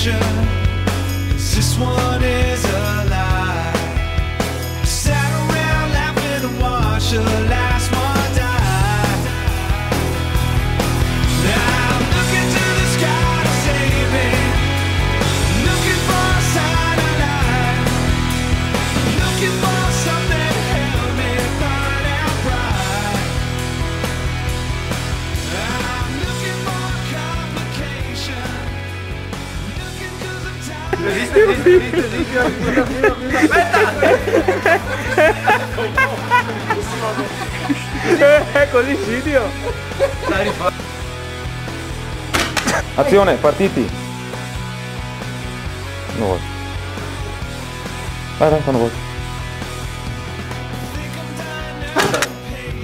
complication, 'cause this one is a lie. Sat around laughing and watched the last one die. Now I'm looking to the sky to save me, looking for a sign of life, looking for something to help me burn out bright. I'm looking for a complication, looking 'cause I'm tired. Così video. Azione, partiti. Non vuoi. Vai, quando vuoi.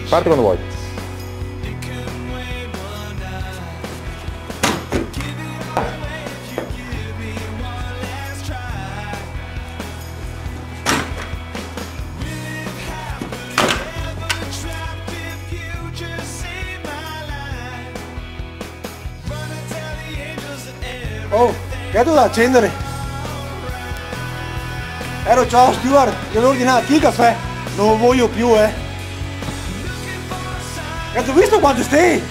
Parti quando vuoi. Oh, che è tutto da accendere? Ciao Stuart, ti avevo ordinato il caffè, non lo voglio più, Cazzo, hai visto quanto stai?